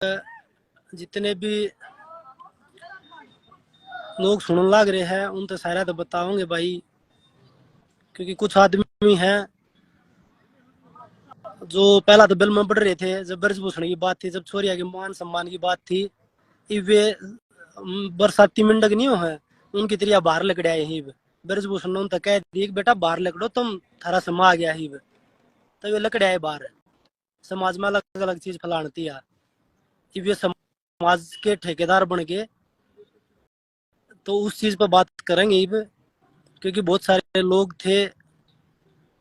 जितने भी लोग सुनने लग रहे हैं उन तो सारा तो बताओगे भाई, क्योंकि कुछ आदमी हैं जो पहला तो बिल में पढ़ रहे थे, जब ब्रजभूषण की बात थी, जब छोरिया के मान सम्मान की बात थी, वे बरसाती मिंडक नहीं हो है उनकी तरिया बाहर लकड़े आए ही। ब्रजभूषण ने उन तक कह दी कि बेटा बाहर लकड़ो, तुम थारा समा आ गया ही। तो वे लकड़े आए बाहर, समाज में अलग अलग चीज फैलाती है। वे समाज के ठेकेदार बन के तो उस चीज पर बात करेंगे, क्योंकि बहुत सारे लोग थे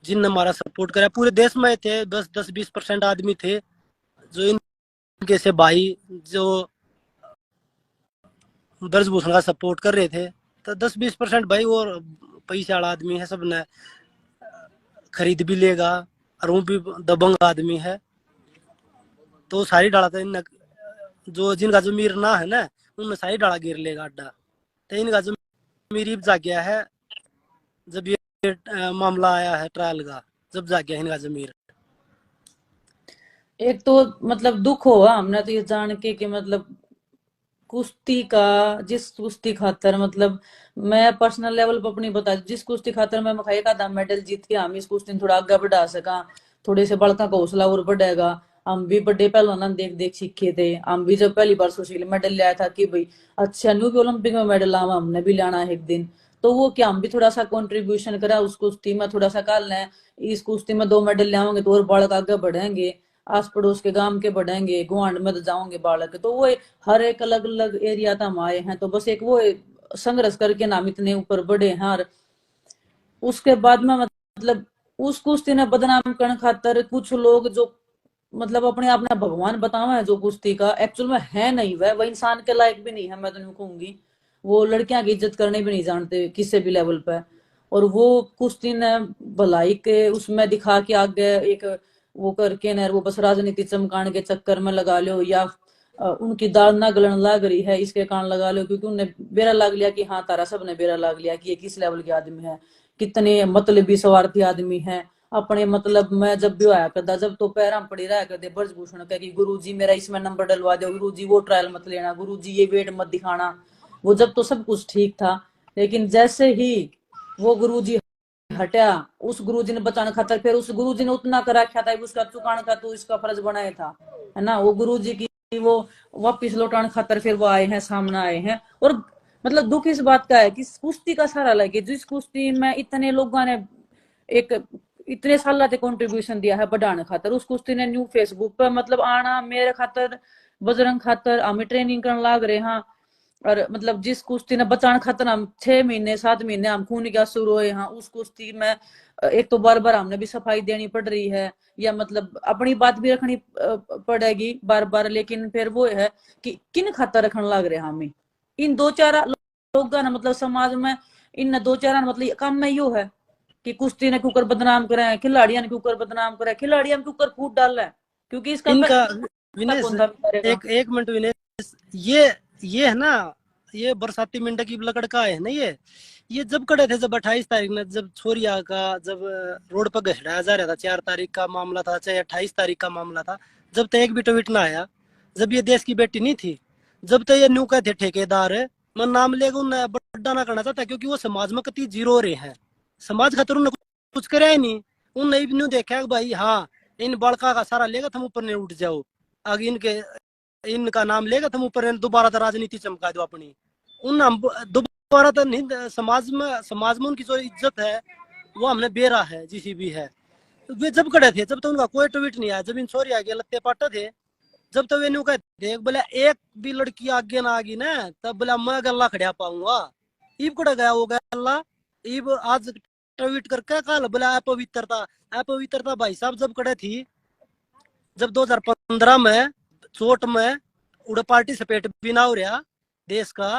जिनने हमारा सपोर्ट करा। पूरे देश में थे 10-20% आदमी थे जो इनके से भाई जो ब्रजभूषण का सपोर्ट कर रहे थे। तो 10-20% भाई और पैसे वाला आदमी है, सब ने खरीद भी लेगा, और वो भी दबंग आदमी है। तो सारी डाला था इन जो जिनका जमीर ना है ना, उनने सारी डाला गिर लेगा अड्डा। तो इनका जमीर जा गया है जब ये मामला आया है ट्रायल का, जब जा गया इनका जमीर। एक तो मतलब दुख हुआ हमने तो ये जान के कि मतलब कुश्ती का, जिस कुश्ती खातर मतलब मैं पर्सनल लेवल पर अपनी बता, जिस कुश्ती खातर मैं मखाई का दाम मेडल जीत के हम इस कुश्ती थोड़ा आगे बढ़ा सका, थोड़े से बड़का का हौसला और बढ़ेगा। हम भी बड़े पहलवान देख देख सीखे थे। हम भी जब पहली बार सुशील मेडल लिया था कि भाई अच्छा न्यू भी ओलंपिक में मेडल आवा, हमने भी लाना है एक दिन। तो वो क्या हम भी थोड़ा सा कंट्रीब्यूशन करा उस कुश्ती में, थोड़ा सा कर लें, इस कुश्ती में 2 मेडल ले आएंगे तो और बालक आगे बढ़ेंगे, आस पड़ोस के गांव के बढ़ेंगे, गुआंड में तो जाओगे बालक। तो वो हर एक अलग अलग एरिया तक हम आए हैं, तो बस एक वो संघर्ष करके नाम इतने ऊपर बढ़े हैं। और उसके बाद में मतलब उस कुश्ती ने बदनाम करने खातर कुछ लोग जो मतलब अपने आप ने भगवान बतावा है, जो कुश्ती का एक्चुअल में है नहीं, वह इंसान के लायक भी नहीं है। मैं तो नहीं कहूंगी, वो लड़कियां की इज्जत करने भी नहीं जानते किसी भी लेवल पे। और वो कुश्ती ने भलाई के उसमें दिखा के आगे एक वो करके न, वो बस राजनीति चमकाने के चक्कर में लगा लो, या उनकी दाल ना गलन लग रही है इसके कारण लगा लो, क्योंकि उन्हें बेरा लाग लिया कि हाँ तारा सब ने बेरा लाग लिया कि ये किस लेवल के आदमी है, कितने मतलबी स्वार्थी आदमी है। अपने मतलब मैं जब भी आया करता, जब तो पैरा पड़ी रहा करते ब्रजभूषण का कि गुरु जी मेरा इसमें नंबर डलवा दो, गुरु जी वो ट्रायल मत लेना, गुरु जी ये वेट मत दिखाना। वो जब तो सब कुछ ठीक था, लेकिन जैसे ही वो गुरु जी हटा, उस गुरुजी ने बचाने खातर फिर उस गुरुजी ने उतना कर रखा था उसका चुकाने का तो इसका फर्ज बनाया था, है ना। वो गुरुजी की वो वापिस लौटाने खातर फिर वो आए हैं, सामने आए हैं। और मतलब दुख इस बात का है कि कुश्ती का सारा लगे, जिस कुश्ती में इतने लोगों ने एक इतने साल से कंट्रीब्यूशन दिया है बढ़ाने खातर, उस कुश्ती ने न्यू फेसबुक पर मतलब आना मेरे खातर, बजरंग खातर हमें ट्रेनिंग करने लाग रहे हैं। और मतलब जिस कुश्ती ने बचाने खातर हम 6 महीने 7 महीने हम खून का शुरू हुए हैं, उस कुश्ती में एक तो बार बार हमने भी सफाई देनी पड़ रही है, या मतलब अपनी बात भी रखनी पड़ेगी बार बार। लेकिन फिर वो है कि किन खातर रखने लग रहे हमें इन 2-4 लोगों ने, मतलब समाज में इन 2-4 मतलब काम में यो है कि कुश्ती ने क्यों बदनाम करे, खिलाड़ियों ने क्यों बदनाम करे, खिलाड़ियों के ऊपर फूट डाल है, क्योंकि इसका इनका पैसा विनेश, कौन था करेगा। एक मिनट विनेश, ये है ना, ये बरसाती मिंडा की लकड़ का है ना, ये जब कड़े थे, जब 28 तारीख में जब छोरिया का जब रोड पर घसड़ाया जा रहा था, 4 तारीख का मामला था चाहे 28 तारीख का मामला था, जब तक एक भी ट्वीट ना आया, जब ये देश की बेटी नहीं थी, जब तक ये न्यू का थे ठेकेदार है, मैं नाम लेगा उन्हें बड़ा ना करना चाहता, क्योंकि वो समाज में कति जीरो रहे हैं, समाज खातर उन्हें कुछ करे नहीं। उन्हें न्यू देखा भाई हाँ इन बड़का का सारा लेगा, तुम ऊपर नहीं उठ जाओ, आगे इनका नाम लेगा तुम ऊपर, दोबारा तो राजनीति चमका दो अपनी। उन दोबारा तो नहीं, समाज में उनकी जो इज्जत है वो हमने बेरा है जिसी भी है। वे जब खड़े थे जब तो उनका कोई ट्वीट नहीं आया, जब इन छोरी आगे लत्ते पाटे थे, जब तो वे न्यू कहते बोले एक भी लड़की आगे ना आगी ना, तब बोला मैं गल्ला खड़ा पाऊंगा। ईब कड़ा गया वो गल्ला, ईब आज ट्वीट करके कल बोला अपवित्रता, अपवित्रता भाई साहब जब कड़े थी, जब 2015 में चोट में उड़े पार्टिसिपेट भी ना हो रहा देश का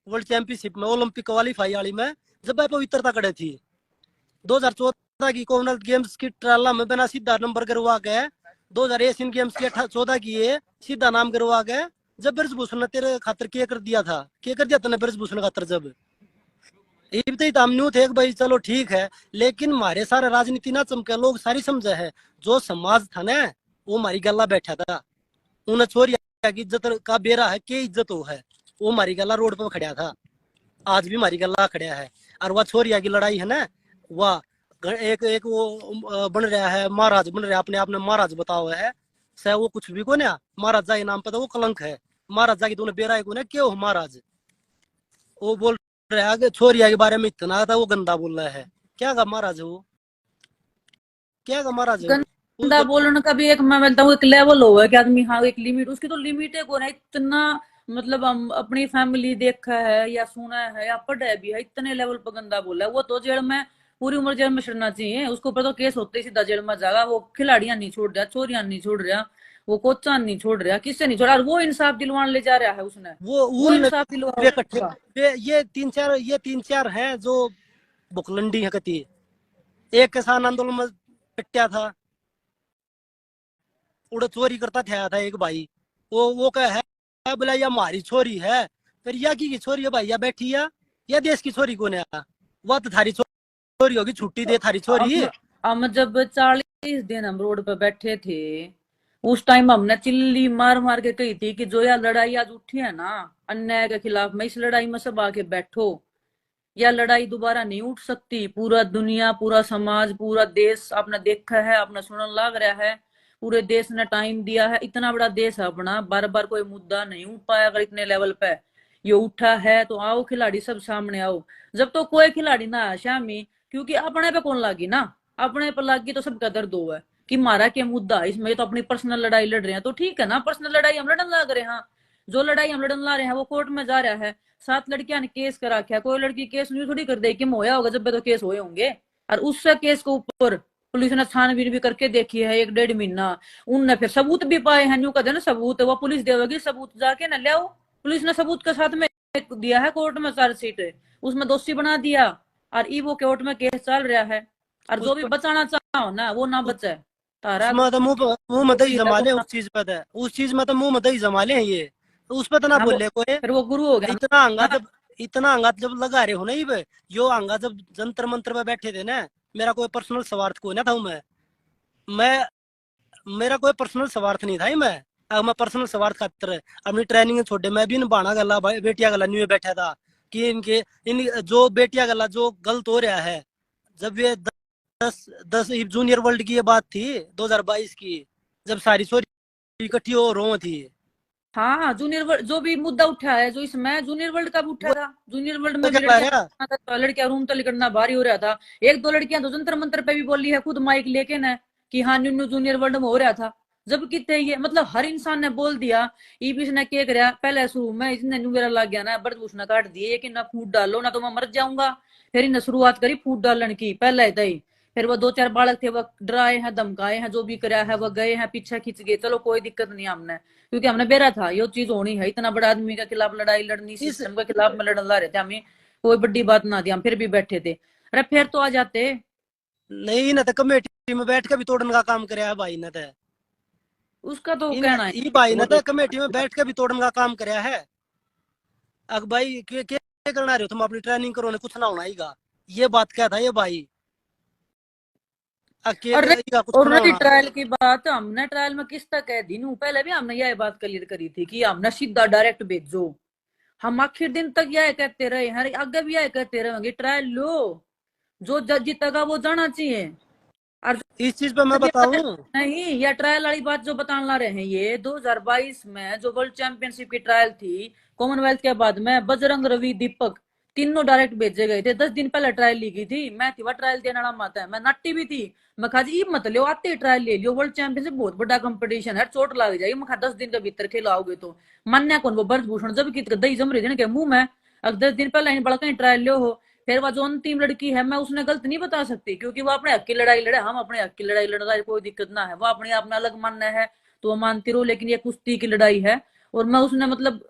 वर्ल्ड चैंपियनशिप में, ओलंपिक क्वालिफाई वाली में, जब पवित्रता कड़े थी 2014 की कॉमनवेल्थ गेम्स की ट्रायल में बिना सीधा नंबर करवा के, 2000 एशियन गेम्स की 14 की ये सीधा नाम करवा के, जब ब्रजभूषण ने तेरे खातर क्या कर दिया था, क्या कर दिया तूने ब्रजभूषण खातर, जब ये तो हम न्यू थे भाई चलो ठीक है, लेकिन हमारे सारे राजनीति ना चमके, लोग सारी समझे है, जो समाज था ना वो हमारी गला बैठा था, उन्हें छोरिया की इज्जत का बेरा है, के इज्जत हो है। वो मारी गला रोड पर खड़ा था, आज भी मारी गला खड़ा है। और वह छोरिया की लड़ाई है ना, वह एक एक वो बन रहा है महाराज, बन रहा है अपने आप में महाराज बताओ है सह, वो कुछ भी को ना महाराजा के नाम पर तो वो कलंक है। महाराजा की तूने बेरा को ना क्यों हो महाराज, वो बोल रहा है कि छोरिया के बारे में इतना था वो गंदा बोल रहा है। क्या का महाराज है वो, क्या का महाराज है वो गंदा बोलने का भी एक, मैं बोलता हूँ, एक लेवल होगा कि आदमी, हाँ एक लिमिट, उसकी तो लिमिट है कौन है इतना। मतलब हम अपनी फैमिली देखा है या सुना है या पढ़ा भी है, इतने लेवल पर गंदा बोला है वो तो जेल में, पूरी उम्र जेल में चढ़ना चाहिए उसके ऊपर तो केस होते ही सीधा जेल में जाएगा। वो खिलाड़ियां नहीं छोड़ रहा, चोरियां नहीं छोड़ रहा, वो कोचान नहीं छोड़ रहा, किससे नहीं छोड़ा, और वो इंसाफ दिलवान ले जा रहा है उसने, वो वो उन इंसाफ दिलवा इकट्ठे ये तीन चार हैं जो बुकलंडी है कती। एक किसान आंदोलन में पिट्या था, उड़ चोरी करता था एक भाई, वो कह है बोला या हमारी छोरी है, फिर या की छोरी है भाई या बैठी या देश की छोरी कौन है, वह तो थारी छोरी होगी, छुट्टी दे थारी छोरी। हम जब 40 दिन हम रोड पे बैठे थे, उस टाइम हमने चिल्ली मार मार के कही थी कि जो यह लड़ाई आज उठी है ना अन्याय के खिलाफ में, इस लड़ाई में सब आके बैठो, यह लड़ाई दोबारा नहीं उठ सकती। पूरा दुनिया, पूरा समाज, पूरा देश आपने देखा है, आपने सुनने लग रहा है, पूरे देश ने टाइम दिया है, इतना बड़ा देश है अपना, बार बार कोई मुद्दा नहीं उठ पाया, अगर इतने लेवल पे ये उठा है तो आओ खिलाड़ी सब सामने आओ। जब तो कोई खिलाड़ी ना आया शामी, क्योंकि अपने पे कौन लागी ना, अपने पे लागी तो सबका दर्द हुआ है कि मारा क्या मुद्दा, इसमें तो अपनी पर्सनल लड़ाई लड़ रहे हैं तो ठीक है ना, पर्सनल लड़ाई हम लड़न लग रहे हैं, जो लड़ाई हम लड़न ला रहे हैं वो कोर्ट में जा रहा है। 7 लड़कियां ने केस करा रखा, कोई लड़की केस नहीं थोड़ी कर दे कि मोया होगा, जब तो केस हुए होंगे। और उस केस के ऊपर पुलिस ने छानबीन भी करके देखी है 1-1.5 महीना, उनने फिर सबूत भी पाए हैं, न्यू कहते ना सबूत वो पुलिस देगी, सबूत जाके ना ले आओ। पुलिस ने सबूत के साथ में दिया है कोर्ट में चार्जशीट, उसमें दोषी बना दिया, और ई वो कोर्ट में केस चल रहा है, और जो भी बचाना चाहो ना वो ना बचे तारा। उसमें तो मुंह मत ही जमा ले, उस चीज पे तो, उस चीज में तो मुंह मत ही जमा ले ये, तो उस पे तो ना हाँ वो बोले कोई। फिर वो गुरु हो गया ना। इतना अंगा जब लगा रहे हो ना ये, यो अंगा जब जंतर मंत्र पे बैठे थे ना, मेरा कोई पर्सनल स्वार्थ को ना था, मैं मेरा कोई पर्सनल स्वार्थ नहीं था ही मैं। अगर मैं पर्सनल स्वार्थ खातर अपनी ट्रेनिंग छोड़े, मैं भी इन बाणा गला बेटिया गला न्यू बैठा था कि इन जो बेटिया गला जो गलत हो रहा है। जब ये 10 जूनियर वर्ल्ड की ये बात थी 2022 की, जब सारी सोरी इकट्ठी हो रो थी। हाँ जूनियर वर्ल्ड जो भी मुद्दा उठा है, जो इसमें जूनियर वर्ल्ड कब उठा वो था, जूनियर वर्ल्ड तो में भी क्या कह लड़कियां, रहा, लड़कियां रूम तक निकलना भारी हो रहा था। 1-2 लड़कियां तो जंतर मंतर पे भी बोली है खुद माइक लेके ना कि हाँ न्यू जूनियर वर्ल्ड में हो रहा था, जब कितने ये मतलब हर इंसान ने बोल दिया। ईबीस ने क्या कराया पहले शुरू में, इसने न्यू मेरा लग गया ना बर्दभूषण काट दिए कि ना फूट डालो ना तो मैं मर जाऊंगा, फिर इन्हें शुरुआत करी फूट डालने की पहले ही। फिर वो 2-4 बालक थे वो डराए हैं धमकाए हैं, जो भी कराया है वो गए हैं पीछे खींच गए, चलो कोई दिक्कत नहीं हमने, क्योंकि हमने बेरा था ये चीज होनी है, इतना बड़ा आदमी के खिलाफ लड़ाई लड़नी, इस सिस्टम के खिलाफ में लड़न ला रहे थे हमें, कोई बड़ी बात ना थी, हम फिर भी बैठे थे। अरे फिर तो आ जाते। नहीं ना तो कमेटी में बैठ के भी तोड़ने का काम कराया भाई ने तो, उसका तो इन कहना ई है भाई वो ने तो। तो कमेटी में बैठ के भी तोड़ने का काम कराया है। अब भाई क्या करना रहे हो तुम, अपनी ट्रेनिंग करो ना, कुछ ना होना आएगा, ये बात क्या था ये भाई, और कुछ और ना रही होना। ट्रायल की बात, हमने ट्रायल में किस तक कह दी नू, पहले भी हमने यह बात क्लियर करी थी कि हमने सीधा डायरेक्ट भेजो, हम आखिर दिन तक यह कहते रहे हैं, आगे भी यह कहते रहेंगे ट्रायल लो, जो जज जीतेगा वो जाना चाहिए। और इस चीज पे मैं ये बताऊं, नहीं, ये ट्रायल वाली बात जो बताने ला रहे हैं, ये 2022 में जो वर्ल्ड चैंपियनशिप की ट्रायल थी कॉमनवेल्थ के बाद में, बजरंग, रवि, दीपक तीनों डायरेक्ट भेजे गए थे। 10 दिन पहले ट्रायल ली गई थी, मैं थी वह ट्रायल देने वाला माता है, मैं नट्टी भी थी। मैं कहा जी मत लो, आते ही ट्रायल ले लियो, वर्ल्ड चैंपियनशिप बहुत बड़ा कंपटीशन है, चोट लग जाएगी। मैं कहा 10 दिन के भीतर खिलाओगे तो मान्या कौन, वो ब्रजभूषण जब की दही जम रही थी ना मुंह में, अब 10 दिन पहले बड़ा कहीं ट्रायल लो हो। फिर वह जो अंतिम लड़की है मैं उसने गलत नहीं बता सकती, क्योंकि वो अपने हक की लड़ाई लड़े, हम अपने हक की लड़ाई लड़ रहा है, कोई दिक्कत ना है, वो अपने आप में अलग मानना है तो वो मानती रहो, लेकिन ये कुश्ती की लड़ाई है। और मैं उसने मतलब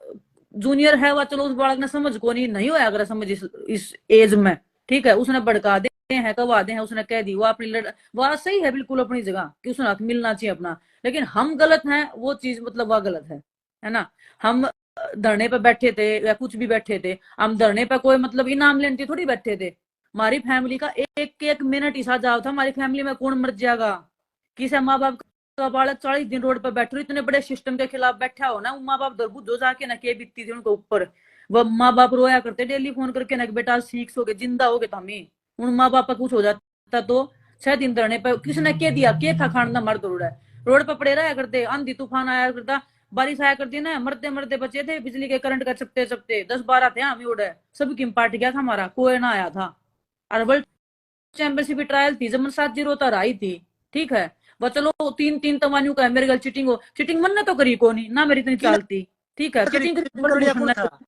जूनियर है वह, चलो उस बालक ने समझ को नहीं होया अगर समझ इस एज में, ठीक है, उसने भड़का दे हैं कवा दे हैं, उसने कह दी वो अपनी वह सही है बिल्कुल अपनी जगह कि उसने हक मिलना चाहिए अपना, लेकिन हम गलत हैं वो चीज मतलब वह गलत है ना। हम धरने पे बैठे थे या कुछ भी बैठे थे, हम धरने पे कोई मतलब इनाम लेने थोड़ी बैठे थे, हमारी फैमिली का एक एक मिनट हिस्सा जाओ था, हमारी फैमिली में कौन मर जाएगा, किसे माँ बाप का बालक 40 दिन रोड पर बैठो, इतने बड़े सिस्टम के खिलाफ बैठा हो ना, माँ बाप दरबुद्दो जाके ना के बीतती थी उनके ऊपर। वो माँ बाप रोया करते डेली फोन करके ना कि बेटा सीख सोगे जिंदा होगे तो हमें। उन माँ बाप का कुछ हो जाता तो 6 दिन धरने पर किसने के दिया के था खाना मर दौड़ा है। रोड पर पड़े रहा करते, आंधी तूफान आया करता, बारिश आया करती ना, मरते मरते बचे थे बिजली के करंट का चपते चपते 10-12 थे हम उड़े, सब किम पार्ट गया था हमारा, कोई ना आया था। और वर्ल्ड चैंपियनशिप ट्रायल थी जब 7-0 तो रही थी, ठीक है। वो चलो 3-3 तमानियों का है, मेरे गल चीटिंग हो, चीटिंग मन ने तो करी को नहीं ना, मेरी इतनी किन चालती, ठीक है। करी चीटिंग करी चीटिंग कर लिया ब्रजभूषण कौन ने, था?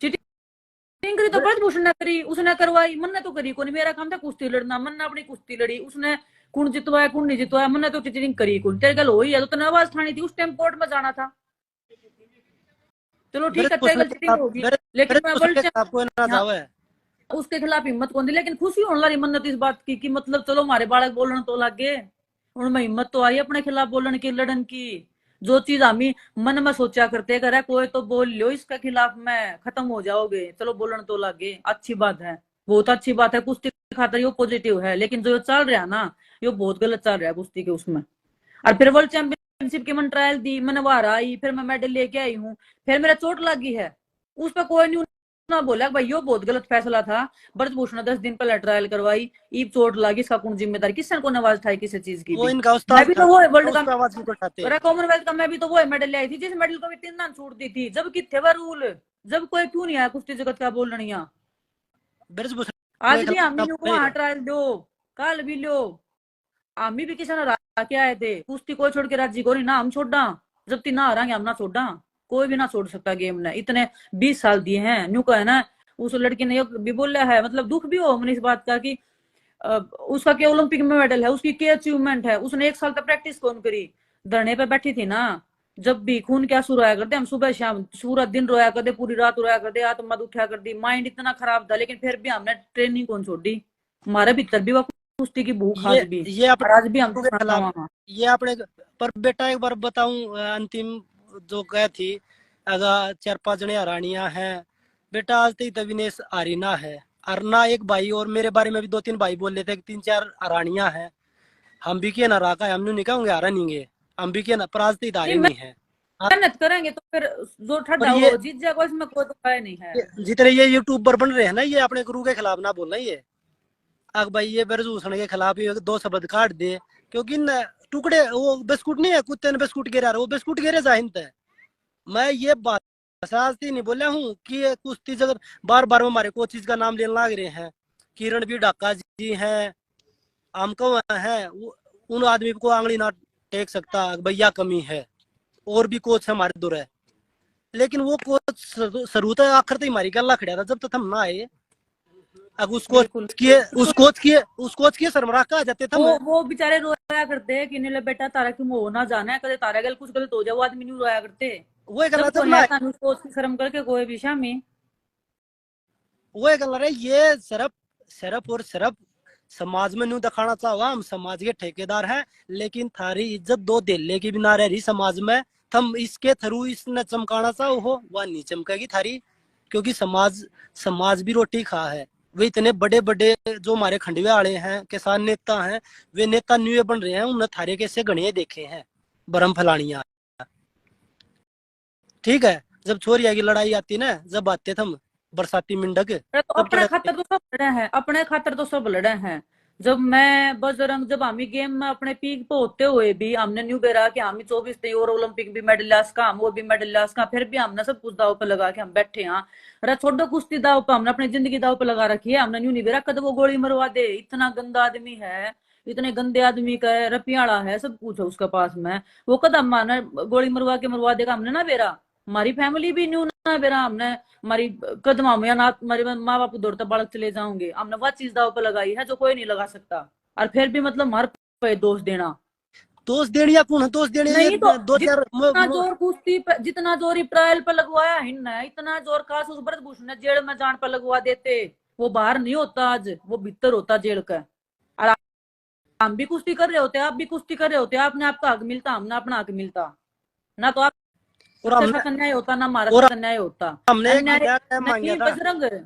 चीटिंग करी तो बर- ब्रजभूषण ने करी, उसने करवाई, मन ने तो करी को नहीं। मेरा काम था कुश्ती लड़ना, मन ने अपनी कुश्ती लड़ी, उसने कौन जितवाया कौन नहीं जितवाया, मन ने तो चीटिंग करी को नहीं। तेरे गल हो ही है तो तने आवाज उठानी थी, उस टाइम कोर्ट में जाना था। चलो ठीक है तेरे गल चीटिंग होगी, लेकिन मैं ब्रजभूषण वर्ल्ड के खिलाफ कोई ना चैंपियन जावे। उसके खिलाफ हिम्मत कौन दी, लेकिन खुशी होने लगी मन्नत इस बात की कि मतलब चलो हमारे बालक बोलने तो लागे, उनमें हिम्मत तो आई अपने खिलाफ बोलने की लड़न की। जो चीज हम ही मन में सोचा करते करे कोई तो बोल लो इसके खिलाफ में खत्म हो जाओगे, चलो बोलने तो लागे, अच्छी बात है, बहुत अच्छी बात है। कुश्ती खातर ये पॉजिटिव है, लेकिन जो चल रहा है ना ये बहुत गलत चल रहा है कुश्ती के उसमें। और फिर वर्ल्ड चैंपियनशिप की मैंने ट्रायल दी, मैंने बाहर आई, फिर मैं मेडल लेके आई हूँ, फिर मेरा चोट लगी है, उस पर कोई नहीं ना बोला भाई यो बहुत गलत फैसला था। ब्रजभूषण ने 10 दिन पहले ट्रायल करवाई, ईब चोट लगी, इसका कौन जिम्मेदार, किसने को आवाज उठाई किसी चीज की वो भी। इनका मैं उस्ताद भी था, तो वो तो वर्ल्ड उस का, पर आवाज क्यों उठाते? अरे कॉमनवेल्थ का मैं भी तो वो मेडल ले आई थी, जिस मेडल को भी 3 दान छूट दी थी, जब कितने वह रूल, जब कोई क्यों नहीं आया कुश्ती जगत का बोलनिया। ब्रजभूषण के आज भी हम खिलाफ को नहीं वहां है। ट्रायल दो, कल भी लो, आमी भी किसी ने हरा के आए थे, कुश्ती कोई छोड़ के राजी को नहीं ना, हम छोड़ा, जब तीन ना हारांगे हम ना छोड़ा, कोई भी ना छोड़ सकता गेम ने, इतने 20 साल दिए हैं न्यू का है ना। उस लड़की ने भी बोला है, मतलब दुख भी हो मैंने इस बात का कि उसका क्या ओलंपिक में मेडल है, उसकी क्या अचीवमेंट है, उसने 1 साल तक प्रैक्टिस कौन करी, धरने पे बैठी थी ना। जब भी खून क्या आंसू रोया करते हम, सुबह शाम पूरा दिन रोया करते, पूरी रात रोया करते, आत्मा उठा कर दी, माइंड इतना खराब था, लेकिन फिर भी हमने ट्रेनिंग कौन छोड़ी, हमारे भीतर भी वो कुश्ती की भूख आज भी, ये और आज भी हम अपने के खाना खिलाफ, वहां। ये अपने। पर बेटा एक बार बताऊं, अंतिम जो कह थी, अगर 4-5 जने हरानियां हैं बेटा, आज तक तभी ने हारी ना है। अरना एक भाई और मेरे बारे में भी 2-3 भाई बोल लेते कि 3-4 हरानियां हैं, हम भी के ना राका है, हम नहीं कहूंगे हारा नहीं है, हम भी के ना, पर आज तक नहीं हारे नहीं है। मेहनत करेंगे तो फिर जो पर ठंडा ये हो जीत जाएगा, इसमें कोई तो है नहीं है। जितने ये यूट्यूबर बन रहे हैं ना, ये अपने गुरु के खिलाफ ना बोलना। ये अग भाई ये ब्रजभूषण के खिलाफ ये 2 शब्द काट दे, क्योंकि न टुकड़े वो बिस्कुट नहीं है, कुत्ते ने बिस्कुट गिरा रहा, वो बिस्कुट गिरे जाहिंत है। मैं ये बात शास्त्री नहीं बोला हूँ कि ये कुश्ती जगत बार बार हमारे कोचिज का नाम लेने लग रहे हैं, किरण भी डाका जी हैं, हमको है, उन आदमी को आंगली ना टेक सकता भैया, कमी है। और भी कोच हमारे दूर है, लेकिन वो कोच शुरू तक आखिर तक हमारी गला खड़ा था, जब तक हम ना आए। अब बिल्कुल उस कोच की सरमरा कहा जाते थे हम। वो बेचारे रोया करते हैं कि नहीं ले बेटा तारा क्यों हो ना जाना है, कदे तारा गल कुछ गलत हो जाए, वो आदमी नहीं रोया करते। वो गला जब जब कोई ना है तानु सोच की शर्म करके कोई भी शामी। वो गला रहे, ये सिर्फ सिर्फ और सिर्फ समाज में न्यू दिखाना चाहो, हम समाज के ठेकेदार हैं, लेकिन थारी इज्जत दो दिल्ली की भी ना रह रही समाज में। तुम इसके थ्रू इसने चमकाना चाहो हो, वह नहीं चमकेगी थारी, क्योंकि समाज समाज भी रोटी खा है। वे इतने बड़े बड़े जो हमारे खंडवे वाले हैं, किसान नेता हैं, वे नेता न्यू बन रहे हैं, उन्हें थारे कैसे गणिये देखे हैं भरम फैलानिया। ठीक है, जब छोरिया की लड़ाई आती ना, जब आते थे हम बरसाती मिंडक, तो तब अपने चढ़े थे। खातर तो सब लड़े हैं, अपने खातर तो सब लड़े हैं। जब मैं बजरंग, जब हम गेम में अपने पीक पे होते हुए भी हमने न्यू बेरा कि हम 24 थे और ओलंपिक भी मेडल लास का, हम वो भी मेडल लास का, फिर भी हमने सब कुछ दाव पे लगा के हम बैठे हैं। अरे छोड़ो कुश्ती दाव पे, हमने अपनी जिंदगी दाव पे लगा रखी है, हमने न्यू नहीं बेरा कद वो गोली मरवा दे, इतना गंदा आदमी है, इतने गंदे आदमी का है, रपियाड़ा है, सब कुछ है उसके पास में, वो कदम माना गोली मरवा देगा हमने ना बेरा। हमारी फैमिली भी न्यू ना बेरा, हमने हमारी कदमा में या ना हमारे माँ बाप दौड़ता बालक चले जाओगे, हमने वह चीज दाव पर लगाई है जो कोई नहीं लगा सकता। और फिर भी मतलब हर पे दोष देना, दोस्त देनिया कौन है, दोस्त देनिया ये नहीं तो 2-4 जितना जोर कुश्ती पे, जितना जोर ही ट्रायल पे लगवाया हिन है, इतना जोर काश उस ब्रजभूषण ने जेल में जान पर लगवा देते। वो बाहर नहीं होता आज, वो भीतर होता जेल का। और हम भी कुश्ती कर रहे होते, आप भी कुश्ती कर रहे होते, आपने आपका हक मिलता, हमने अपना हक मिलता ना, तो और आपके साथ अन्याय होता ना हमारे और साथ अन्याय होता। हमने एक अन्याय महीना टाइम मांगा नहीं था। बजरंग,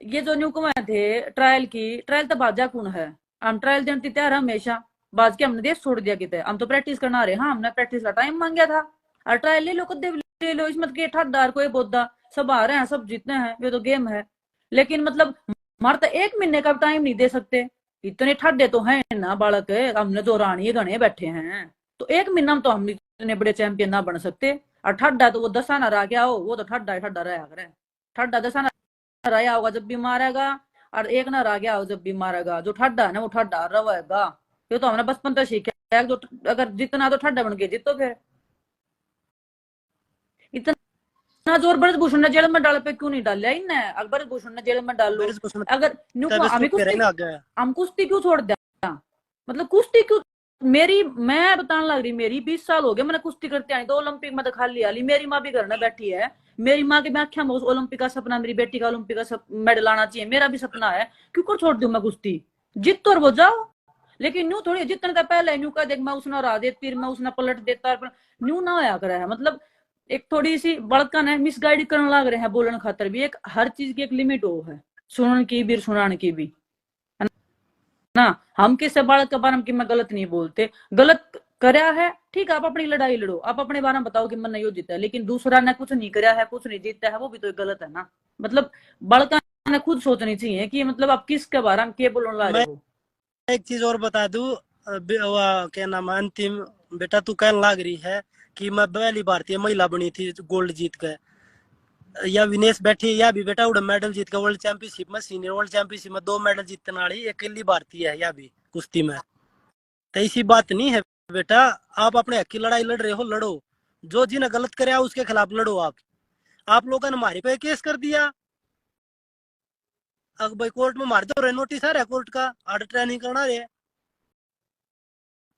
ये जो न्यूकम थे ट्रायल की, ट्रायल तो बाजा कौन है, हम ट्रायल देने तैयार हमेशा, बाज के हमने देश छोड़ दिया कितने, हम तो प्रैक्टिस करना रहे। हाँ, हमने प्रैक्टिस का टाइम मांगा था और ट्रायल ले लो, कदे ले लो, इसमें के ठाडार कोई बोदा सब आ रहे हैं, सब जीतने हैं, ये तो गेम है। लेकिन मतलब हमारे तो 1 महीने का टाइम नहीं दे सकते, इतने ठाडे तो हैं ना बालक, हमने जो रानी गणे बैठे हैं, तो 1 महीना में तो हम इतने बड़े चैंपियन ना बन सकते। और ठाडा तो वो दसाना रहा क्या हो, वो तो ठाडा ठाडा रहा करे, ठाडा दसाना रहा होगा जब भी मारेगा, और एक ना रह गया हो जब भी मारेगा। जो ठाडा है ना वो ठाडा रहेगा। ये तो हमने बचपन से सीखा है, जो अगर जितना तो ठाडा बन के जीतो फिर। इतना जोर ब्रजभूषण ने जेल में डाल पे क्यों नहीं डाला इनने, अगर ब्रजभूषण ने जेल में डाल लो, मेरे को अगर न्यू को तबीयत हम चुप के कुश्ती, रहना आ गया। हम कुश्ती क्यों छोड़ दिया, मतलब कुश्ती क्यों। मेरी, मैं बताने लग रही, मेरी 20 साल हो गए मैंने कुश्ती करते आई, तो ओलंपिक में तो खाली आली, मेरी माँ भी घर में बैठी है, मेरी माँ की व्याख्या में ओलंपिक का सपना, मेरी बेटी का ओलंपिक का मेडल आना चाहिए, मेरा भी सपना है, क्यों छोड़ दू मैं कुश्ती, जीत तो और वो जाओ। लेकिन न्यू थोड़ी जितने तो पहले न्यू का देख मैं उसने हरा देती, फिर मैं उसने पलट देता, न्यू ना होया करा है। मतलब एक थोड़ी सी बड़का ने मिसगाइड करने लग रहे हैं बोलने खातर भी, एक हर चीज की एक लिमिट हो है, सुनने की भी सुनाने की भी, है ना। हम किसी बालक के बारे में कि मैं गलत नहीं बोलते, गलत करया है ठीक है, आप अपनी लड़ाई लड़ो, आप अपने बारे में बताओ कि मैंने यो जीता है, लेकिन दूसरा ने कुछ नहीं करया है, कुछ नहीं जीता है, वो भी तो गलत है ना। मतलब बड़का ने खुद सोचनी चाहिए कि मतलब आप किसके बारे में क्या बोलने ला रहे मैं हो। एक चीज और बता दूं, क्या नाम है, अंतिम बेटा तू कहने लाग रही है कि मैं पहली भारतीय महिला बनी थी गोल्ड जीत कर, या विनेश बैठी या भी बेटा उड़ा मेडल जीत कर वर्ल्ड चैंपियनशिप में, सीनियर वर्ल्ड चैंपियनशिप में 2 मेडल जीतने वाली अकेली भारतीय है या भी कुश्ती में। तो ऐसी बात नहीं है बेटा, आप अपने हक की लड़ाई लड़ रहे हो, लड़ो, जो जिन्हें गलत करे उसके खिलाफ लड़ो। आप लोगों ने हमारे पे केस कर दिया, अब भाई कोर्ट में मार दो रहे, नोटिस आ रहा है कोर्ट का, आर्डर ट्रेनिंग करना रहे,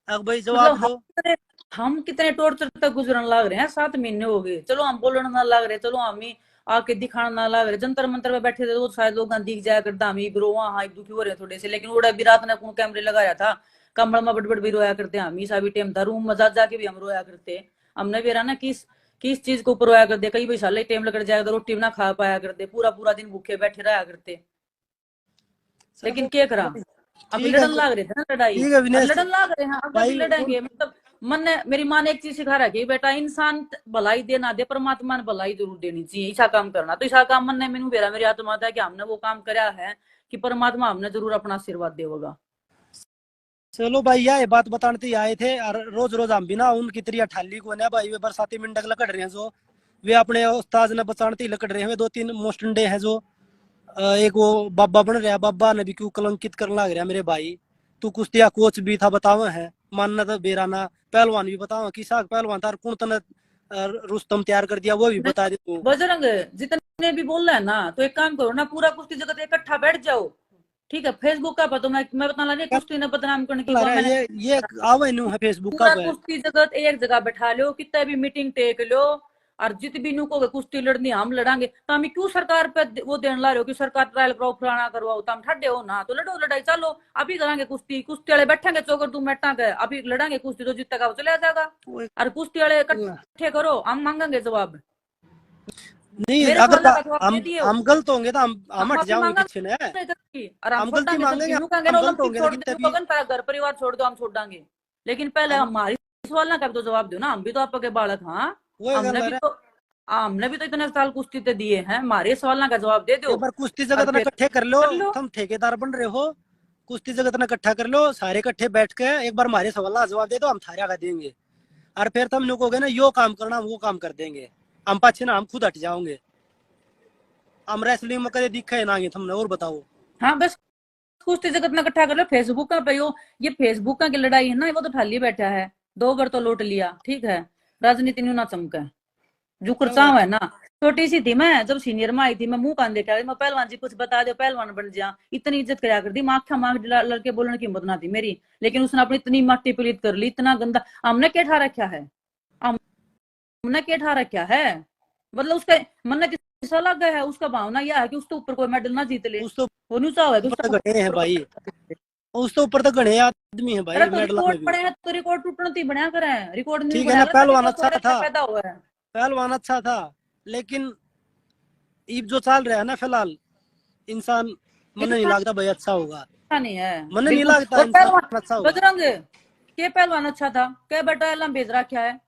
अब भाई मतलब जवाब दो। हम कितने टॉर्चर तक गुजरने लग रहे हैं, 7 महीने हो गए, चलो हम बोलने ना लग रहे, चलो हम ही आके दिखाना ना लग रहे, जंतर मंतर पे बैठे थे तो शायद लोग दिख जाया करता, हम ग्रो हाँ दुखी हो रहे थोड़े से, लेकिन उड़ा भी रात ने कौन कैमरे लगाया था, कमर में बड़ भी रोया करते, हम ही सा भी टेम था, रूम में जा जाके भी हम रोया करते। हमने भी रहा ना किस किस चीज को ऊपर रोया करते, कई भाई साल टेम लग जाएगा तो रोटी भी ना खा पाया करते, पूरा पूरा दिन भूखे बैठे रहा करते। लेकिन चलो क्या करा, अभी ठीक है, लड़न लाग रहे थे ना लड़ाई, ठीक है और विनेश लड़न लाग रहे हैं आगे भी भाई। लड़ेंगे। मतलब मन ने, मेरी माँ ने एक चीज सिखा रखी, बेटा इंसान भलाई दे ना दे, परमात्मा ने भलाई जरूर देनी चाहिए, ऐसा काम करना, तो ऐसा काम मन ने मैनू बेरा मेरी आत्मा था कि हमने वो काम करा है कि परमात्मा हमने जरूर अपना आशीर्वाद देगा। चलो भाई ये बात बताने तो आए थे, और रोज रोज हम भी ना उनकी तरह ठाली को ना भाई, वे बरसाती मिंडक लकड़ रहे हैं जो, वे अपने उस्ताद ने बचाने लकड़ रहे हैं, वे 2-3 मोस्टंडे हैं जो, एक वो बाबा बन रहा है, बाबा ने भी क्यों कलंकित करने लग रहा है मेरे भाई। तू कुश्तिया कोच भी था बतावा है, मानना तो बेराना पहलवान भी बतावा, किसा पहलवान था कौन तने रुस्तम तैयार कर दिया वो भी बता दे तू। बजरंग, जितने भी बोल रहे हैं ना, तो एक काम करो ना, पूरा कुश्ती जगत इकट्ठा बैठ जाओ, ठीक है। फेसबुक का तो मैं बता रही कुश्ती ने बदनाम करने की बात मैंने, ये आवे न्यू है फेसबुक का पूरा पे। कुश्ती जगत एक जगह बैठा लो, कितना भी मीटिंग टेक लो, और जित भी नु को कुश्ती लड़नी हम लड़ांगे, तो हम क्यों सरकार पे वो देने ला रहे हो कि सरकार ट्रायल कराओ फलाना करवाओ, तो हम ठड्डे हो ना, तो लड़ो लड़ाई, चलो अभी करेंगे कुश्ती, कुश्ती वाले बैठेंगे चौकर तू मैटा के, अभी लड़ांगे कुश्ती, तो जीतेगा वो चला जाएगा। और कुश्ती वाले इकट्ठे करो, हम मांगेंगे जवाब, नहीं मेरे अगर सवाल का जवाब दे दियो, हम गलत होंगे तो हम हम हट माफी जाओगे पीछे ने, मांगेंगे, और हम हम छोड़ गलती देंगे सबकी, मांगेंगे, न्यू कहेंगे ना हम गलत ओलंपिक होंगे ना छोड़ दे, कितने न्यू भी। कहेंगे तेरा घर परिवार छोड़ दो, हम छोड़ देंगे। लेकिन पहले हम हमारी सवाल का भी तो जवाब दो ना, हम भी तो आपके बालक, हाँ वो गल हमने भी है, तो, हमने भी तो इतने साल कुश्ती ते दिए हैं, हमारे सवाल का जवाब दे दो, एक बार कुश्ती और जगत ने फिर इकट्ठे कर लो, कर लो। तुम ठेकेदार बन रहे हो, कुश्ती जगत ने इकट्ठा कर लो, सारे इकट्ठे बैठ के एक बार हमारे सवाल का जवाब दे दो, हम थारे आगे देंगे, और फिर तुम लोग कहोगे ना यो काम करना वो काम कर देंगे, हम पाछे ना हम खुद हट जाओगे, हम रेसलिंग में कदे दिखे ना तुमने, और बताओ। हाँ बस कुश्ती जगत में इकट्ठा कर लो, फेसबुक का पे ये फेसबुक का की लड़ाई है ना, वो तो ठाली बैठा है, 2 बार तो लौट लिया, ठीक है, राजनीति न्यू ना चमका, जो चलो कुर्साव है ना। छोटी सी थी मैं जब सीनियर में आई थी, मैं मुंह कान देखा, मैं पहलवान जी कुछ बता दो पहलवान बन जा, इतनी इज्जत करा कर दी, माखा माख लड़के बोलने की हिम्मत ना थी मेरी, लेकिन उसने अपनी इतनी माटी पलीत कर ली, इतना गंदा, हमने क्या ठा रखा है, हमने क्या ठा रखा है। मतलब उसका मन ने किसा लग गया है, उसका भावना यह है कि उसके ऊपर कोई मेडल ना जीत ले, उस तो वो नहीं चाहे कि ऊपर उसका तो घने हैं भाई, ऊपर। उस तो ऊपर तो घने आदमी है अरे भाई तो मेडल में रिकॉर्ड भी। पड़े हैं, तो रिकॉर्ड टूटने तो बना करे, रिकॉर्ड नहीं ठीक है ना, बना करे तभी पहलवान तो अच्छा थोड़े था, पैदा हुआ है। पहलवान अच्छा था, लेकिन अब जो चल रहा है ना फिलहाल, इंसान मन नहीं इतना लगता भाई अच्छा होगा, अच्छा नहीं है मन नहीं बिल्कुल। लगता और पहलवान इंसान अच्छा होगा। बजरंग, के पहलवान अच्छा था, क्या बेटा एलम भेज रखा है,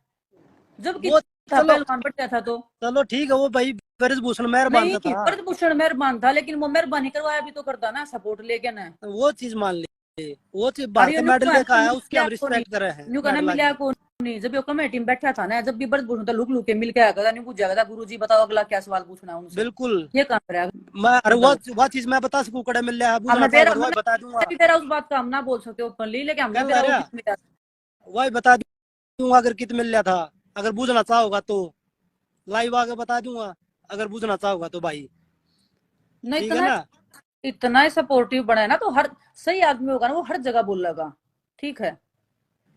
जब कि वो था चलो, पहलवान बैठा था तो। चलो ठीक है, वो भाई ब्रजभूषण मेहरबान का नहीं था, ब्रजभूषण मेहरबान था, लेकिन वो मेहरबानी करवाया भी तो करता ना, सपोर्ट लेके ना। वो चीज मान ली, वो चीज और भारत ये का न्यू मेडल कहना लेकर आया, उसकी मिला हम को नहीं, रिस्पेक्ट कर रहे हैं न्यू कहना मेडल मिला की। को नहीं, जब ये कमेटी में बैठा था ना, जब भी ब्रजभूषण तो लुक लुक के मिल के आया था, नहीं पूछा था गुरु जी बताओ अगला क्या सवाल पूछना है उनसे, बिल्कुल। ये काम करेगा मैं, अरे बताओ। वो चीज मैं बता सकूं, कड़े मिल रहा है, हमने पूछना बेरा चाहोगे तो वही बता हमने दूंगा। भी बेरा उस बात का हम ना बोल सकते ओपनली, लेकिन हमने कल बेरा वो अरे कित मिला। वही बता दूंगा, अगर कित मिल रहा था, अगर पूछना चाहोगा तो लाइव आके बता दूंगा, अगर पूछना चाहोगा तो भाई। नहीं ठीक है इतना ना। इतना ही सपोर्टिव बना है ना, तो हर सही आदमी होगा ना, वो हर जगह बोलेगा, ठीक है।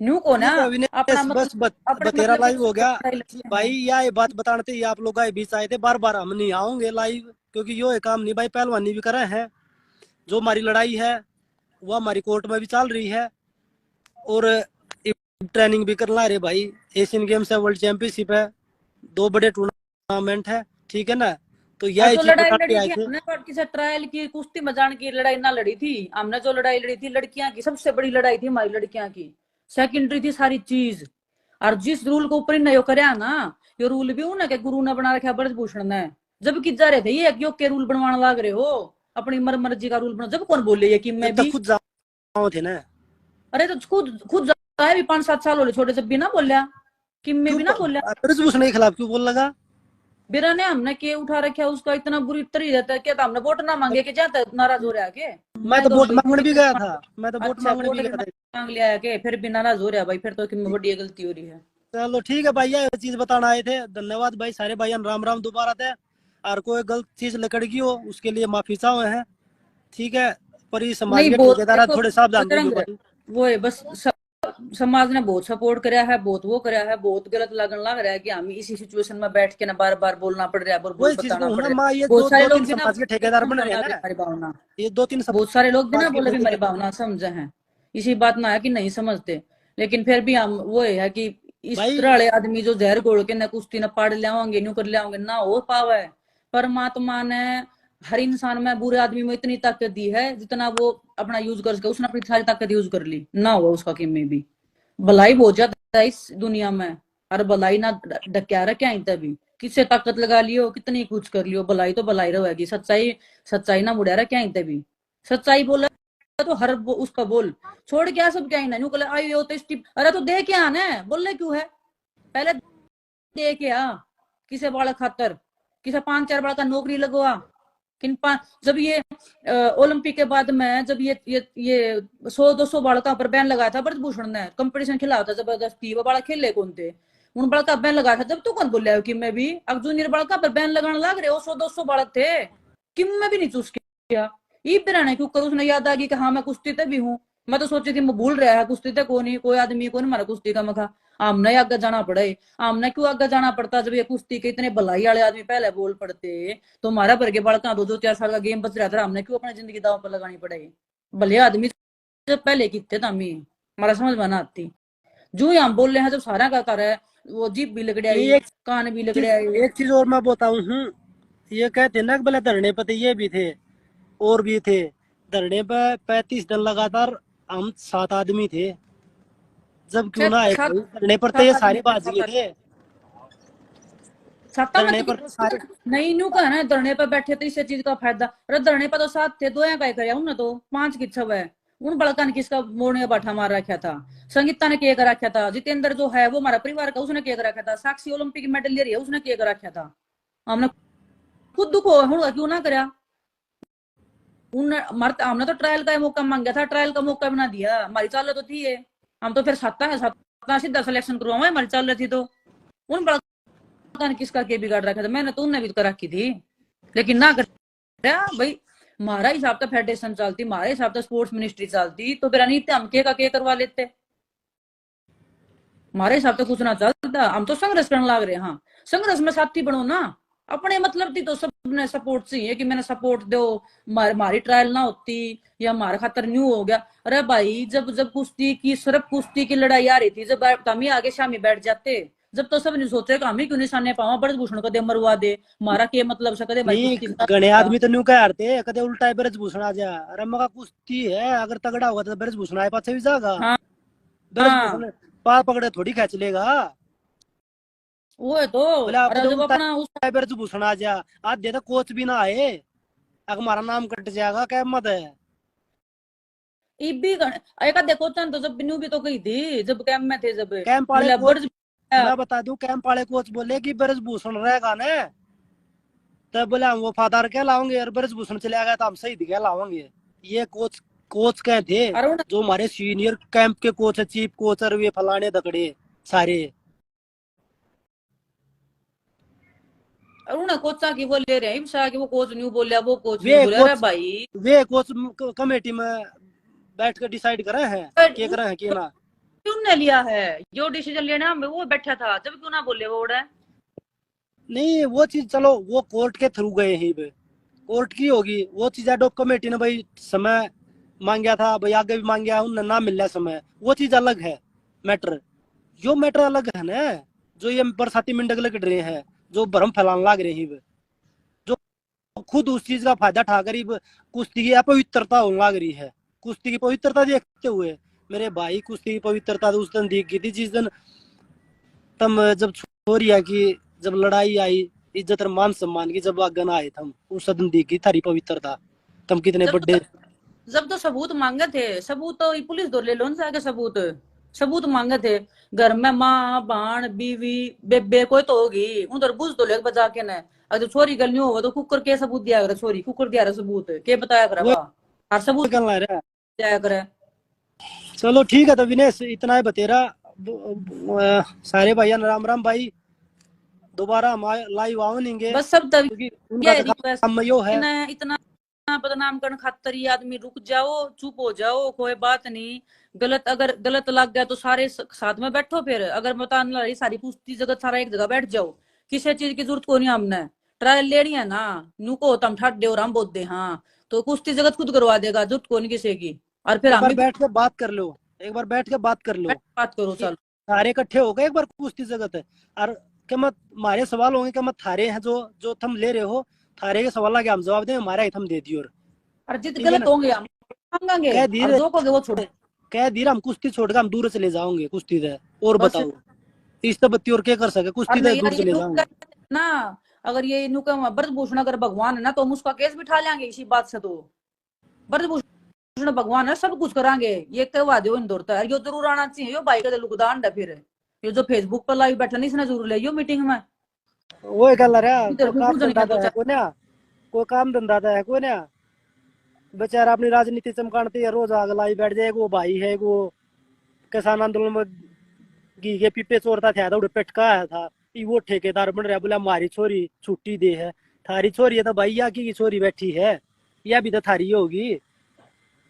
न्यू को ना ठीक है अपना विनेश, मतलब बस अपने बतेरा मतलब के लाइव हो चक्कर गया। में लड़ाई लड़ते भाई हैं। या ये बात बताते ही आप लोग आए बीच आए थे, बार बार हम नहीं आओगे लाइव, क्योंकि यो ये काम नहीं भाई, पहलवानी भी करे हैं, जो हमारी लड़ाई है वो हमारी कोर्ट में भी चल रही है, और ट्रेनिंग भी करना रे भाई। एशियन गेम्स है, वर्ल्ड चैंपियनशिप है, दो बड़े टूर्नामेंट है, ठीक है ना। तो और यही जो चीज लड़ाई बताने लड़ी आए थी थे। हमने पार्टी से ट्रायल की, कुश्ती मैदान की लड़ाई ना लड़ी थी हमने, जो लड़ाई लड़ी थी लड़कियां की, सबसे बड़ी लड़ाई थी हमारी लड़कियां की, सेकेंडरी थी सारी चीज। और जिस रूल को ऊपर इन करया ना, ये रूल भी उन्हें के गुरु ने बना रखा ब्रजभूषण ने, जब कि जा रहे थे ये क्यों के रूल बनवाने लाग रहे हो, अपनी मर्जी का रूल बना, जब कौन बोले ये कि मैं जब तक भी। खुद जाओ थे ना। अरे तो खुद खुद जाए भी 5-7 साल हो छोटे, जब भी ना बोलिया, कि मैं क्यों भी ना बोलिया। ब्रजभूषण के खिलाफ क्यों बोल लगा। बिरा ने हमने के उठा रखा उसका इतना बुरी तरह रहता है, क्या था हमने वोट ना मांगे के जाता नाराज हो रहा है के। मैं मैं तो दोनों वोट भाई मांगने भी गया था, मैं तो वोट अच्छा मांगने वोट भी भी गया था। मांग लिया है के, फिर भी नाराज हो रहा है भाई, फिर तो कि बड़ी गलती हो रही है। चलो ठीक है भाई, ये चीज बताना आए थे, धन्यवाद भाई, सारे भाई राम राम दोबारा थे। और कोई गलत चीज लकड़ गई हो उसके लिए माफी चाहे हैं, ठीक है। पर ये समाज नहीं के बहुत ठेकेदार देखो थोड़े सावधान रहियो बजरंग, भाई। वो है बस समाज ने बहुत सपोर्ट कराया है, बहुत वो कराया है, बहुत गलत लगन लग रहा है कि हम इसी सिचुएशन में बैठ के ना बार बार बोलना पड़ रहा है, और बोल वही चीज बताना को पड़ ना रहा माँ, है। ये बहुत सारे दो तीन लोग भी ना समाज के ठेकेदार बन समझने रहे हैं लग रहे ना, हमारी भावना, ये दो तीन बहुत सारे लोग भी ना समाज के बोले भी मेरी ठेकेदार। भावना समझे हैं, इसी बात ना है कि नहीं समझते, लेकिन फिर भी हम वो है कि इस भाई तरह वाले आदमी जो जहर घोल के न कुश्ती न पाड़ लियाओगे न्यू कर लियाओगे ना हो पावे। परमात्मा ने हर इंसान में बुरे आदमी में इतनी ताकत दी है, जितना वो अपना यूज कर सके उसने अपनी सारी ताकत यूज कर ली ना, हुआ उसका किमें भी भलाई बहुत ज्यादा है इस दुनिया में, और भलाई ना डक्या रखे आई तभी किससे ताकत लगा लियो कितनी कुछ कर लियो, भलाई तो भलाई रहेगी, सच्चाई सच्चाई ना मुड़िया रखे आई तभी, सच्चाई बोला तो हर उसका बोल छोड़ क्या सब क्या ही ना न्यू कल आई हो तो अरे तो दे क्या आना है बोलने क्यों है, पहले दे के आ किसे बालक खातर, किसे 5-4 बार का नौकरी लगवा, किन जब ये ओलंपिक के बाद में जब ये 100-200 बालका पर बैन लगाया था ब्रजभूषण ने, कंपटीशन खिलाया था जबरदस्ती, वो बालक खेले कौन थे, उन बालका बैन लगाया था, जब तो कौन बोल रहा है कि मैं भी अब जूनियर बालका पर बैन लगाने लग रहे हो, 100-200 बालक थे कि मैं भी नहीं चूस किया, ये बिराने क्यों कर उसने याद आ गई कि हाँ मैं कुश्ती तक भी हूँ, मैं तो सोची थी मैं भूल रहा है कुश्ती तक कौन ही कोई आदमी कौन हमारा कुश्ती का मखा, हमने आगे जाना पड़े, हमने क्यों आगे जाना पड़ता जब ये कुश्ती के इतने भलाई वाले आदमी पहले बोल पड़ते, तो हमारा भर के बालका 2-2-4 साल का गेम बच रहा था, हमने क्यों अपनी जिंदगी दांव पर लगानी पड़ेगी, भले आदमी जब पहले कितने तमी हमारा समझ में ना आती, जो ही हम बोल रहे हैं जब सारा का कर है, वो जीप भी लग आई एक कान भी लग चीज, आई। एक चीज और मैं बताऊं हूँ, ये कहते ना कि भले धरने पे तो ये भी थे, और भी थे धरने पे 35 दिन लगातार, हम 7 आदमी थे, जब क्यों शायद ना आए सात भाई धरने पर, तो सात ये आदमी सारे थे, बाज सात गए आदमी थे सत्ता में धरने तो पर, तो सारे। नहीं न्यू का ना धरने पर बैठे थे इससे चीज का फायदा, अरे धरने पर तो 7 थे, दो का करे उन तो 5 की छव है, उन बड़का ने किसका मोड़ने का बाठा मार रखा था, संगीता ने केक रखा था, जितेंद्र जो है वो हमारा परिवार का उसने केक रखा था, साक्षी ओलंपिक मेडल ले रही है उसने केक रखा था, हमने खुद दुख हो क्यों ना कराया, उन हमने तो ट्रायल का मौका मांगा था, ट्रायल का मौका बना दिया, हमारी चाल तो थी है, हम तो फिर सत्ता सत्ता सीधा सिलेक्शन करवाए हमारी चाल रही थी तो, उन बड़का ने किसका के बिगाड़ रखा था, मैंने तो उनने भी कर रखी थी, लेकिन ना कर भाई, हमारा हिसाब तो फेडरेशन चलती, हमारे हिसाब तो स्पोर्ट्स मिनिस्ट्री चलती, तो फिर नहीं हम के का के करवा लेते, हमारे हिसाब तो कुछ ना चलता, हम तो संघर्ष करने लग रहे, हाँ संघर्ष में साथी बनो ना, अपने मतलब थी तो सबने सपोर्ट चाहिए कि मैंने सपोर्ट दो, हमारी ट्रायल ना होती या हमारे खातर न्यू हो गया, अरे भाई जब जब कुश्ती की सिर्फ कुश्ती की लड़ाई आ रही थी, जब हम ही आगे शामी बैठ जाते, जब तो सब नहीं सोचे कि हम ही क्यों निशाने पावा ब्रजभूषण को दे मरवा दे, हमारा के मतलब से कदे भाई नहीं, कुश्ती घने आदमी तो न्यू कह हारते कदे उल्टा है ब्रजभूषण आ जा, अरे मगा कुश्ती है, अगर तगड़ा होगा तो ब्रजभूषण आए पाछे भी जाएगा। हाँ ब्रजभूषण पा पकड़े थोड़ी खेच लेगा। वो है तो। बोले आप अरे तो जब उल्टा अपना उस है, ब्रजभूषण आ जा आज दे तो कोच भी ना आए, अगर हमारा नाम कट जाएगा क्या मत है। इबी एक देखो चंद तो जब बिनू भी तो गई थी जब कैंप में थे जब कैंप वाले बोले कोच, ब्रज मैं बता दूं कैंप वाले कोच बोले कि ब्रजभूषण रहेगा ना, तब बोले हम वफादार क्या लाओगे, और ब्रजभूषण चले गया तो हम शहीद क्या लाओगे। ये कोच कोच क्या थे, अरे जो हमारे सीनियर कैंप के कोच है, चीफ कोच और वे फलाने दकड़े सारे। उन्हें कोचा की वो ले रहे हैं शाह कि वो कोच न्यू बोलिया वो कोच न्यू वे बोलिया। अरे कोच भाई वे कोच कमेटी में बैठ कर डिसाइड करे हैं क्या करे हैं कि ना। क्यों ने लिया है जो डिसीजन लेना वो बैठा था जब क्यों ना बोले वो उड़ा। नहीं वो चीज चलो वो कोर्ट के थ्रू गए हैं, कोर्ट की होगी वो चीज। एडोक कमेटी ने भाई समय मांगा था, भाई आगे भी मांगा, उन्हें ना मिल रहा समय, वो चीज अलग है मैटर। जो मैटर अलग है ना, जो ये बरसाती मिंडक लग रहे हैं, जो भ्रम फैलाने लग रहे हैं, जो खुद उस चीज का फायदा उठाकर ही कुश्ती की अपवित्रता होने लग रही है। कुश्ती की पवित्रता देखते हुए मेरे भाई, कुश्ती की पवित्रता तो उस दिन देखी थी जिस दिन तम जब छोरिया की जब लड़ाई आई, इज्जत और मान सम्मान की जब आगन आए थम, उस दिन देखी थारी पवित्रता। तुम कितने जब बड़े। जब तो सबूत मांगे थे सबूत तो पुलिस दो ले लो उनसे आगे सबूत सबूत मांगे थे। घर में माँ बाण बीवी बेबे कोई तो होगी उधर बुझ तो ले बजा के न। अगर छोरी गल नहीं होगा तो कुकर के सबूत दिया करे छोरी कुकर दिया रहा सबूत के बताया करे वो वाह हर सबूत करना रहा। दिया करे। चलो ठीक है, तो विनेश इतना है बतेरा। सारे भैया राम राम भाई, दोबारा हम लाइव आओगे बस सब तब क्योंकि उनका ये तो रिक्वेस्ट काम यो है। इन्हें इतना बदनाम करने खातर ये आदमी रुक जाओ चुप हो जाओ कोई बात नहीं। गलत अगर गलत लग गया तो सारे साथ में बैठो फिर अगर बताने लगी सारी कुश्ती जगत सारा एक जगह बैठ जाओ। किसी चीज की जरूरत को नहीं हमने ट्रायल लेनी है ना नू को हम ठाडे और हम बोलते हाँ तो कुश्ती जगत खुद करवा देगा जरूरत को नहीं किसी की। और फिर एक हम बार भी बैठ के बात कर लो, एक बार बैठ के बात कर लो बात करो कि चल। सारे इकट्ठे हो गए एक बार कुश्ती जगत है। और क्या मत हमारे सवाल होंगे, क्या मत थारे हैं जो जो तुम ले रहे हो, थारे के सवाल के हम जवाब दें, हमारा ही हम दे दियो। और जित ठीक है गलत ना। होंगे हम मांगेंगे कह और धीरे जो कहोगे वो छोड़। कह धीरे हम कुश्ती छोड़कर हम दूर चले जाओगे कुश्ती से। और बस बताओ इस तो बत्ती और क्या कर सके, और कुश्ती से नहीं दूर यार ये चले नुक जाओगे। ना अगर ये नुक ब्रजभूषण अगर भगवान है ना तो हम उसका केस बिठा लेंगे इसी बात से तो। ब्रजभूषण भगवान है सब कुछ करांगे ये कहवा दो इंदौर तक यो जरूर आना चाहिए यो भाई का लुकदान है फिर ये जो फेसबुक पर लाइव बैठा नहीं इसने जरूर ले यो मीटिंग में। वो गल रहा तेरे कोई को काम कुछ नहीं धंधा तो कहता है को ना, कोई काम धंधा तो है को ना। बेचारा अपनी राजनीति चमकाते है, रोज आग लाई बैठ जाए। वो भाई है वो किसान आंदोलन में घी के पीपे चोरता था, उड़े पेटका आया था। वो ठेकेदार बन रहा, बोला हमारी छोरी छुट्टी दे है। थारी छोरी है तो भाई या की छोरी बैठी है, या भी तो थारी होगी।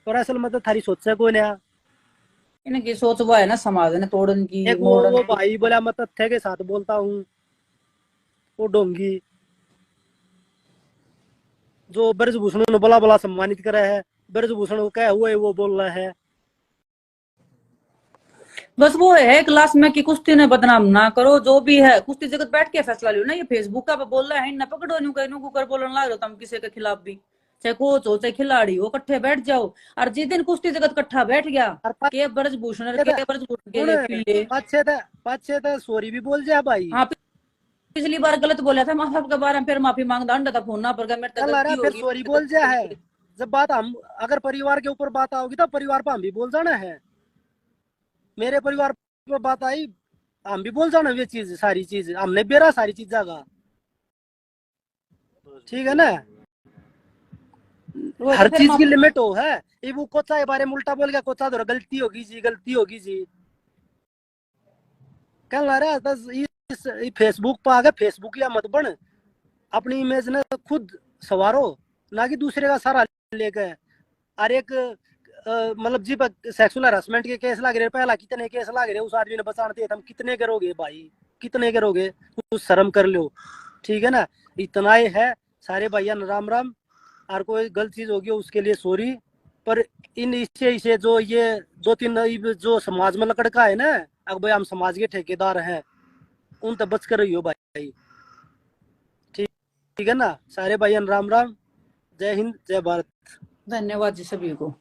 पर असल में तो थारी सोच है कोई ना। इनकी सोच वो है ना समाज ने तोड़न की एक मोड़न वो की। भाई बोला मैं तथ्य के साथ बोलता हूँ, वो डोंगी जो ब्रजभूषण ने बला बला सम्मानित करा है, ब्रजभूषण को क्या हुआ है वो बोल रहा है। बस वो है क्लास में कि कुश्ती ने बदनाम ना करो जो भी है कुश्ती जगत बैठ के फैसला लियो ना ये फेसबुक का बोल रहा है ना पकड़ो न्यू कहीं कुकर बोलने लग रहे हो तुम किसी के खिलाफ भी चाहे कोच हो चाहे खिलाड़ी हो इकट्ठे बैठ जाओ। और जिस दिन कुश्ती जगत इकट्ठा बैठ गया और के ब्रजभूषण पाछे के ब्रजभूषण उन के पिल्ले। पाछे तो सॉरी भी बोल जा भाई। हाँ पिछली बार गलत बोला था माफी के बारे में फिर माफी मांगता अंडा था फोन ना पर मेरे तक कल आ गलती रहा फिर होगी सॉरी बोल जा है। जब बात हम अगर परिवार के ऊपर बात आओगी तो परिवार पर हम भी बोल जाना है। मेरे परिवार पर बात आई, हम भी बोल जाना ये चीज, सारी चीज हमने बेरा सारी चीज जागा। ठीक है ना। वो तो हर फिर चीज की लिमिट हो है। ये वो कोचा के बारे में उल्टा बोल गया, कोचा तो गलती होगी जी, गलती होगी जी। कल आ रहा बस इस फेसबुक पर आ गए, फेसबुक या मत बन, अपनी इमेज ने खुद सवारो, ना कि दूसरे का सारा लेके। और एक मतलब जी सेक्सुअल हरासमेंट के केस लग रहे, पहला कितने केस लग रहे उस आदमी ने बचाने थे, हम कितने करोगे भाई, कितने करोगे, कुछ शर्म कर लो। ठीक है ना। इतना ही है सारे भैया राम राम। और कोई गलत चीज होगी उसके लिए सॉरी। पर इन इसे जो ये दो तीन जो समाज में लकड़का है ना, अब भाई हम समाज के ठेकेदार हैं, उन तक बच कर रही हो भाई। ठीक ठीक है ना। सारे भाई राम राम। जय हिंद जय भारत। धन्यवाद जी सभी को।